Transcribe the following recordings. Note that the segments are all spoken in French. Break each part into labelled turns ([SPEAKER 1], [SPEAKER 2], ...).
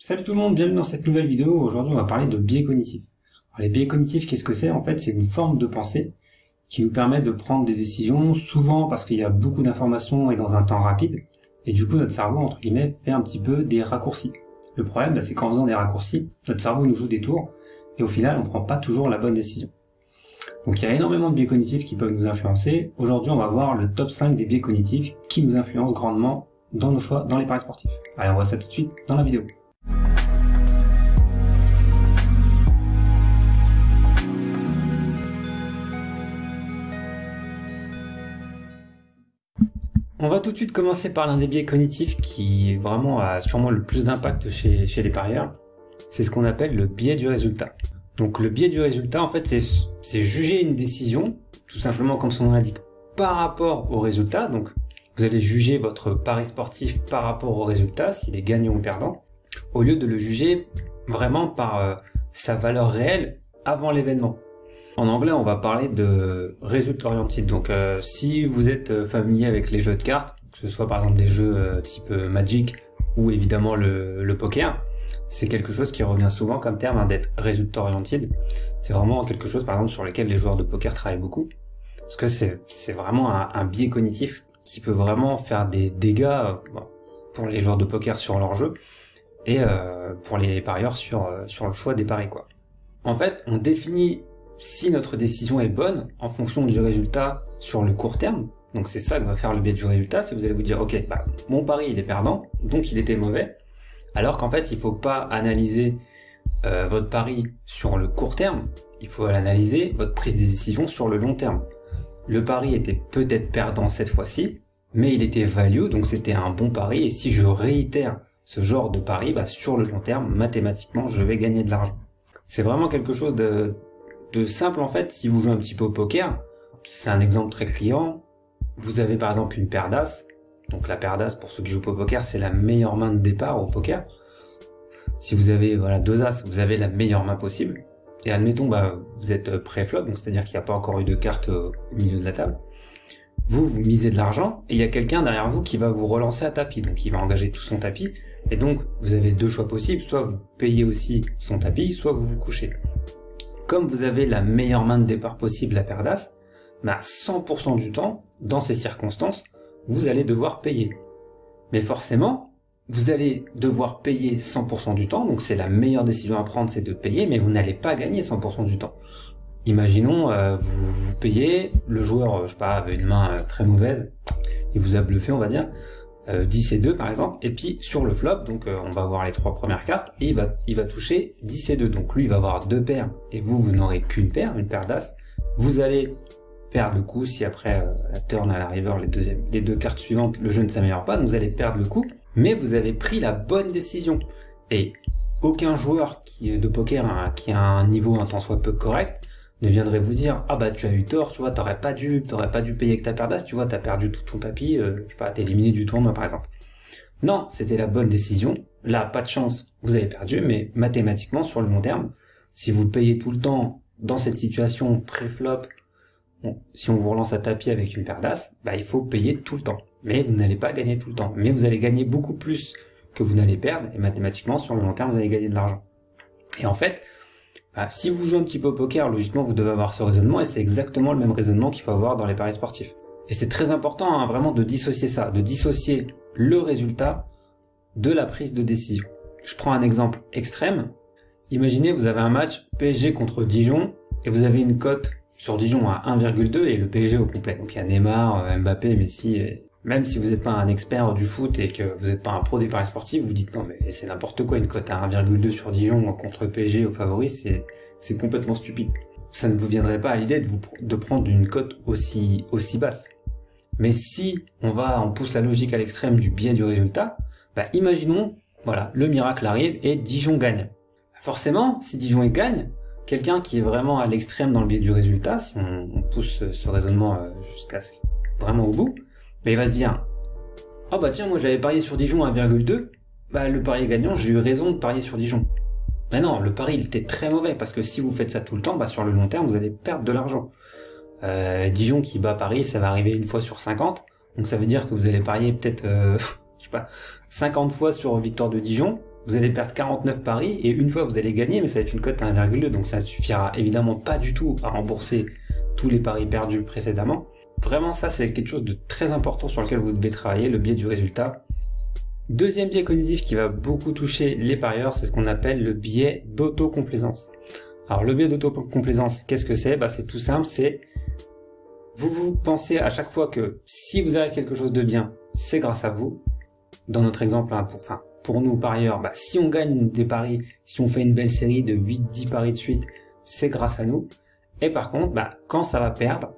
[SPEAKER 1] Salut tout le monde, bienvenue dans cette nouvelle vidéo. Aujourd'hui on va parler de biais cognitifs. Alors, les biais cognitifs, qu'est-ce que c'est? En fait, c'est une forme de pensée qui nous permet de prendre des décisions, souvent parce qu'il y a beaucoup d'informations et dans un temps rapide, et du coup notre cerveau, entre guillemets, fait un petit peu des raccourcis. Le problème, c'est qu'en faisant des raccourcis, notre cerveau nous joue des tours, et au final on ne prend pas toujours la bonne décision. Donc il y a énormément de biais cognitifs qui peuvent nous influencer. Aujourd'hui on va voir le top 5 des biais cognitifs qui nous influencent grandement dans nos choix, dans les paris sportifs. Allez, on voit ça tout de suite dans la vidéo. On va tout de suite commencer par l'un des biais cognitifs qui vraiment a sûrement le plus d'impact chez les parieurs. C'est ce qu'on appelle le biais du résultat. Donc le biais du résultat, en fait, c'est juger une décision, tout simplement comme son nom l'indique, par rapport au résultat. Donc vous allez juger votre pari sportif par rapport au résultat, s'il est gagnant ou perdant, au lieu de le juger vraiment par sa valeur réelle avant l'événement. En anglais, on va parler de result oriented. Donc, si vous êtes familier avec les jeux de cartes, que ce soit par exemple des jeux type Magic ou évidemment le poker, c'est quelque chose qui revient souvent comme terme d'être result oriented. C'est vraiment quelque chose, par exemple, sur lequel les joueurs de poker travaillent beaucoup, parce que c'est vraiment un biais cognitif qui peut vraiment faire des dégâts pour les joueurs de poker sur leur jeu et pour les parieurs sur le choix des paris, quoi. En fait, on définit si notre décision est bonne en fonction du résultat sur le court terme. Donc c'est ça que va faire le biais du résultat, c'est vous allez vous dire ok, mon pari il est perdant, donc il était mauvais, alors qu'en fait il faut pas analyser votre pari sur le court terme, il faut analyser votre prise de décision sur le long terme. Le pari était peut-être perdant cette fois-ci, mais il était value, donc c'était un bon pari, et si je réitère ce genre de pari, sur le long terme, mathématiquement je vais gagner de l'argent. C'est vraiment quelque chose de simple en fait. Si vous jouez un petit peu au poker, c'est un exemple très client, vous avez par exemple une paire d'as, donc la paire d'as pour ceux qui jouent au poker c'est la meilleure main de départ au poker. Si vous avez deux as, vous avez la meilleure main possible, et admettons vous êtes pré-flop, donc c'est-à-dire qu'il n'y a pas encore eu de carte au milieu de la table, vous misez de l'argent, et il y a quelqu'un derrière vous qui va vous relancer à tapis, donc il va engager tout son tapis, et donc vous avez deux choix possibles, soit vous payez aussi son tapis, soit vous vous couchez. Comme vous avez la meilleure main de départ possible, la paire d'as, 100% du temps, dans ces circonstances, vous allez devoir payer. Mais forcément, vous allez devoir payer 100% du temps, donc c'est la meilleure décision à prendre, c'est de payer, mais vous n'allez pas gagner 100% du temps. Imaginons, vous payez, le joueur, je sais pas, avait une main très mauvaise, il vous a bluffé, on va dire, 10 et 2 par exemple, et puis sur le flop, donc on va voir les trois premières cartes, et il va toucher 10 et 2, donc lui il va avoir deux paires, et vous n'aurez qu'une paire, une paire d'as, vous allez perdre le coup si après la turn à la river, les deux cartes suivantes, le jeu ne s'améliore pas, donc vous allez perdre le coup, mais vous avez pris la bonne décision, et aucun joueur de poker qui a un niveau un tant soit peu correct, ne viendrait vous dire tu as eu tort, tu vois, t'aurais pas dû payer avec ta paire d'as, tu vois, t'as perdu tout ton tapis, je sais pas, t'es éliminé du tournoi par exemple. Non, c'était la bonne décision, là pas de chance, vous avez perdu, mais mathématiquement sur le long terme, si vous le payez tout le temps dans cette situation pré-flop, si on vous relance à tapis avec une paire d'as, il faut payer tout le temps, mais vous n'allez pas gagner tout le temps, mais vous allez gagner beaucoup plus que vous n'allez perdre, et mathématiquement sur le long terme vous allez gagner de l'argent. Et en fait, si vous jouez un petit peu au poker, logiquement vous devez avoir ce raisonnement, et c'est exactement le même raisonnement qu'il faut avoir dans les paris sportifs. Et c'est très important vraiment de dissocier ça, de dissocier le résultat de la prise de décision. Je prends un exemple extrême. Imaginez vous avez un match PSG contre Dijon, et vous avez une cote sur Dijon à 1,2 et le PSG au complet. Donc il y a Neymar, Mbappé, Messi, et même si vous n'êtes pas un expert du foot et que vous n'êtes pas un pro des paris sportifs, vous dites non mais c'est n'importe quoi, une cote à 1,2 sur Dijon contre PSG au favori, c'est complètement stupide. Ça ne vous viendrait pas à l'idée de prendre une cote aussi basse. Mais si on pousse la logique à l'extrême du biais du résultat, imaginons, le miracle arrive et Dijon gagne. Forcément, si Dijon gagne, quelqu'un qui est vraiment à l'extrême dans le biais du résultat, si on pousse ce raisonnement jusqu'à vraiment au bout, il va se dire tiens, moi j'avais parié sur Dijon à 1,2, le pari est gagnant, j'ai eu raison de parier sur Dijon. Mais non, le pari il était très mauvais, parce que si vous faites ça tout le temps, sur le long terme vous allez perdre de l'argent. Dijon qui bat Paris, ça va arriver une fois sur 50, donc ça veut dire que vous allez parier peut-être 50 fois sur victoire de Dijon, vous allez perdre 49 paris et une fois vous allez gagner, mais ça va être une cote à 1,2, donc ça ne suffira évidemment pas du tout à rembourser tous les paris perdus précédemment. Vraiment, ça c'est quelque chose de très important sur lequel vous devez travailler, le biais du résultat. Deuxième biais cognitif qui va beaucoup toucher les parieurs, c'est ce qu'on appelle le biais d'autocomplaisance. Alors le biais d'autocomplaisance, qu'est-ce que c'est? C'est tout simple, c'est vous pensez à chaque fois que si vous avez quelque chose de bien, c'est grâce à vous. Dans notre exemple, pour nous parieurs, si on gagne des paris, si on fait une belle série de 8-10 paris de suite, c'est grâce à nous. Et par contre, quand ça va perdre,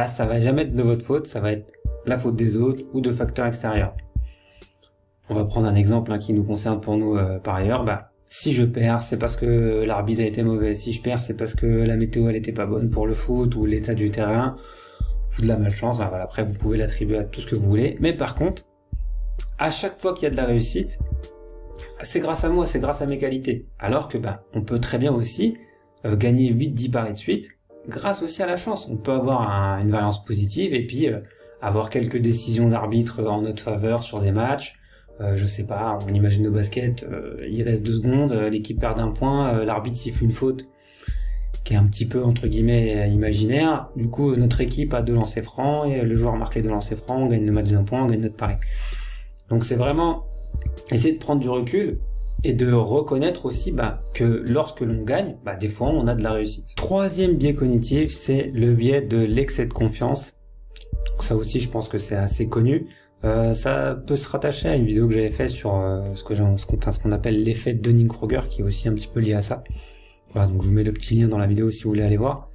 [SPEAKER 1] ça va jamais être de votre faute, ça va être la faute des autres ou de facteurs extérieurs. On va prendre un exemple qui nous concerne pour nous parieurs. Si je perds, c'est parce que l'arbitre a été mauvais. Si je perds, c'est parce que la météo elle était pas bonne pour le foot ou l'état du terrain ou de la malchance. Après, vous pouvez l'attribuer à tout ce que vous voulez. Mais par contre, à chaque fois qu'il y a de la réussite, c'est grâce à moi, c'est grâce à mes qualités. Alors que on peut très bien aussi gagner 8-10 paris de suite grâce aussi à la chance. On peut avoir une variance positive et puis avoir quelques décisions d'arbitre en notre faveur sur des matchs. Je sais pas, on imagine au basket, il reste 2 secondes, l'équipe perd d'un point, l'arbitre siffle une faute qui est un petit peu entre guillemets imaginaire. Du coup, notre équipe a 2 lancers francs et le joueur marque les 2 lancers francs, on gagne le match d'un point, on gagne notre pari. Donc c'est vraiment essayer de prendre du recul et de reconnaître aussi que lorsque l'on gagne, des fois on a de la réussite. Troisième biais cognitif, c'est le biais de l'excès de confiance. Donc ça aussi, je pense que c'est assez connu. Ça peut se rattacher à une vidéo que j'avais fait sur ce qu'on appelle l'effet de Dunning-Kruger, qui est aussi un petit peu lié à ça. Voilà, donc je vous mets le petit lien dans la vidéo si vous voulez aller voir.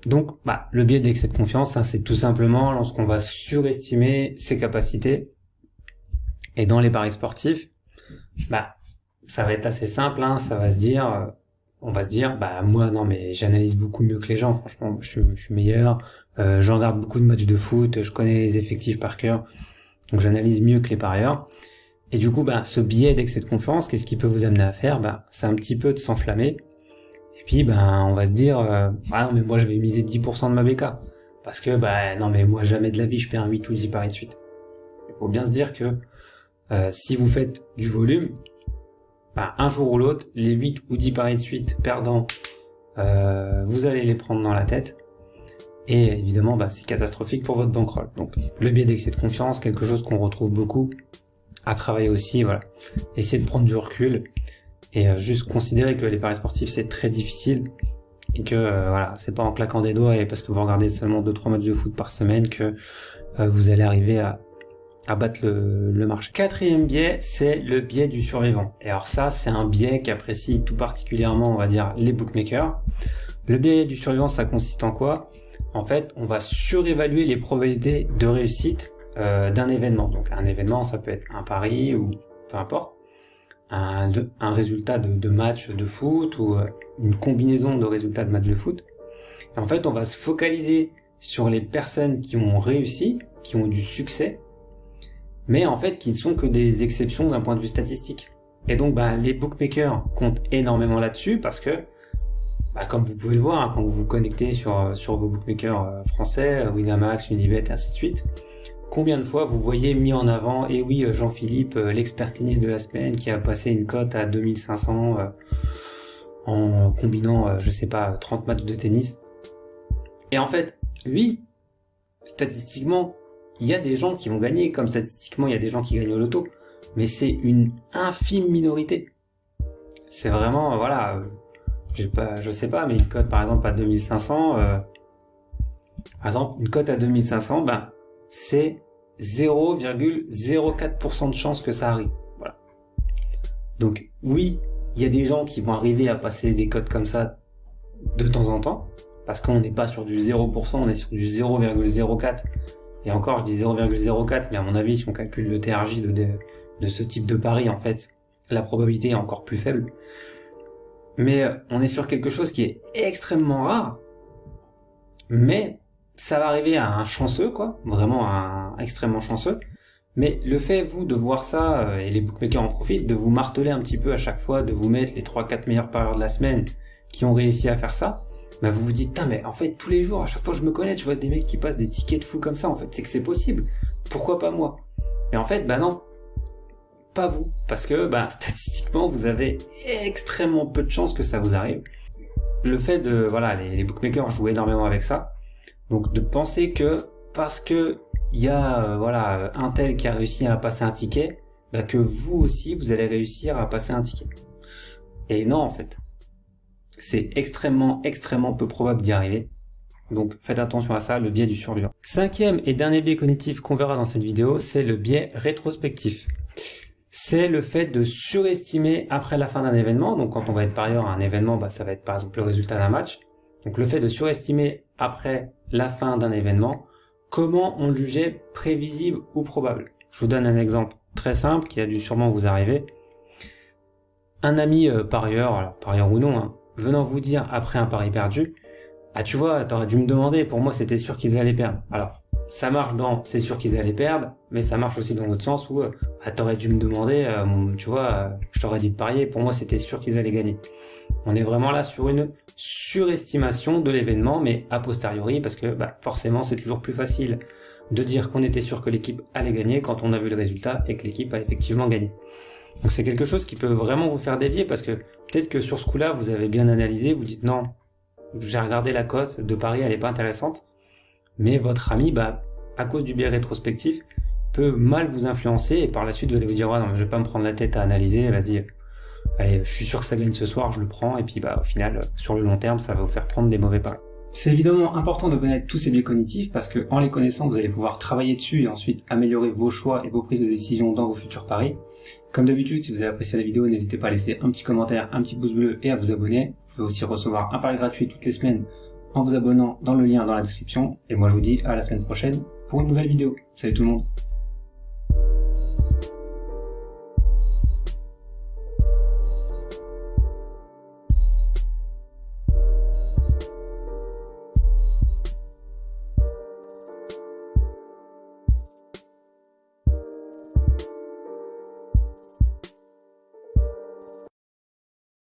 [SPEAKER 1] Donc, le biais de l'excès de confiance, c'est tout simplement lorsqu'on va surestimer ses capacités. Et dans les paris sportifs, ça va être assez simple, ça va se dire, on va se dire, moi non mais j'analyse beaucoup mieux que les gens, franchement, je suis meilleur, je regarde beaucoup de matchs de foot, je connais les effectifs par cœur, donc j'analyse mieux que les parieurs. Et du coup, ce biais d'excès de confiance, qu'est-ce qui peut vous amener à faire? C'est un petit peu de s'enflammer. Et puis, on va se dire, non mais moi je vais miser 10% de ma BK. Parce que, non mais moi jamais de la vie je perds 8 ou 10 paris de suite. Il faut bien se dire que si vous faites du volume, un jour ou l'autre, les 8 ou 10 paris de suite perdants, vous allez les prendre dans la tête. Et évidemment, c'est catastrophique pour votre bankroll. Donc, le biais d'excès de confiance, quelque chose qu'on retrouve beaucoup à travailler aussi, voilà. Essayez de prendre du recul et juste considérer que les paris sportifs, c'est très difficile et que, c'est pas en claquant des doigts et parce que vous regardez seulement 2-3 matchs de foot par semaine que vous allez arriver à battre le marché. Quatrième biais, c'est le biais du survivant. Et alors ça, c'est un biais qu'apprécient tout particulièrement, on va dire, les bookmakers. Le biais du survivant, ça consiste en quoi? En fait, on va surévaluer les probabilités de réussite d'un événement. Donc un événement, ça peut être un pari ou peu importe, un résultat de match de foot ou une combinaison de résultats de match de foot. Et en fait, on va se focaliser sur les personnes qui ont réussi, qui ont eu du succès, mais en fait qui ne sont que des exceptions d'un point de vue statistique. Et donc les bookmakers comptent énormément là-dessus parce que, comme vous pouvez le voir, quand vous vous connectez sur vos bookmakers français, Winamax, Unibet et ainsi de suite, combien de fois vous voyez mis en avant, et oui, Jean-Philippe, l'expert tennis de la semaine, qui a passé une cote à 2500 en combinant, 30 matchs de tennis. Et en fait, oui, statistiquement, il y a des gens qui vont gagner, comme statistiquement, il y a des gens qui gagnent au loto, mais c'est une infime minorité. C'est vraiment, je sais pas, mais une cote par exemple à 2500, une cote à 2500, c'est 0,04% de chance que ça arrive. Voilà. Donc oui, il y a des gens qui vont arriver à passer des cotes comme ça de temps en temps, parce qu'on n'est pas sur du 0%, on est sur du 0,04%. Et encore, je dis 0,04, mais à mon avis, si on calcule le TRJ de ce type de pari, en fait, la probabilité est encore plus faible. Mais on est sur quelque chose qui est extrêmement rare, mais ça va arriver à un chanceux, quoi, vraiment à un extrêmement chanceux. Mais le fait, vous, de voir ça, et les bookmakers en profitent, de vous marteler un petit peu à chaque fois, de vous mettre les 3-4 meilleurs parieurs de la semaine qui ont réussi à faire ça, vous vous dites, mais en fait, tous les jours, à chaque fois que je me connais, tu vois des mecs qui passent des tickets de fou comme ça, en fait, c'est que c'est possible. Pourquoi pas moi? Et en fait, non. pas vous, parce que statistiquement vous avez extrêmement peu de chances que ça vous arrive. Le fait de, voilà, les bookmakers jouent énormément avec ça, donc de penser que parce que il y a voilà, un tel qui a réussi à passer un ticket, que vous aussi vous allez réussir à passer un ticket. Et non, en fait, c'est extrêmement peu probable d'y arriver. Donc faites attention à ça, le biais du survivant. Cinquième et dernier biais cognitif qu'on verra dans cette vidéo, c'est le biais rétrospectif. C'est le fait de surestimer après la fin d'un événement. Donc quand on va être parieur à un événement, ça va être par exemple le résultat d'un match. Donc le fait de surestimer après la fin d'un événement, comment on le jugeait prévisible ou probable. Je vous donne un exemple très simple qui a dû sûrement vous arriver. Un ami parieur, alors parieur ou non, venant vous dire après un pari perdu, ah tu vois, t'aurais dû me demander, pour moi c'était sûr qu'ils allaient perdre. Alors, ça marche dans c'est sûr qu'ils allaient perdre, mais ça marche aussi dans l'autre sens où t'aurais dû me demander, tu vois, je t'aurais dit de parier, pour moi c'était sûr qu'ils allaient gagner. On est vraiment là sur une surestimation de l'événement, mais a posteriori, parce que forcément c'est toujours plus facile de dire qu'on était sûr que l'équipe allait gagner quand on a vu le résultat et que l'équipe a effectivement gagné. Donc c'est quelque chose qui peut vraiment vous faire dévier, parce que peut-être que sur ce coup-là, vous avez bien analysé, vous dites non, j'ai regardé la cote de Paris, elle est pas intéressante, mais votre ami, à cause du biais rétrospectif, peut mal vous influencer et par la suite vous allez vous dire, non, je vais pas me prendre la tête à analyser, vas-y, allez, je suis sûr que ça gagne ce soir, je le prends, et puis au final, sur le long terme, ça va vous faire prendre des mauvais paris. C'est évidemment important de connaître tous ces biais cognitifs parce que en les connaissant, vous allez pouvoir travailler dessus et ensuite améliorer vos choix et vos prises de décision dans vos futurs paris. Comme d'habitude, si vous avez apprécié la vidéo, n'hésitez pas à laisser un petit commentaire, un petit pouce bleu et à vous abonner. Vous pouvez aussi recevoir un pari gratuit toutes les semaines en vous abonnant dans le lien dans la description. Et moi, je vous dis à la semaine prochaine pour une nouvelle vidéo. Salut tout le monde!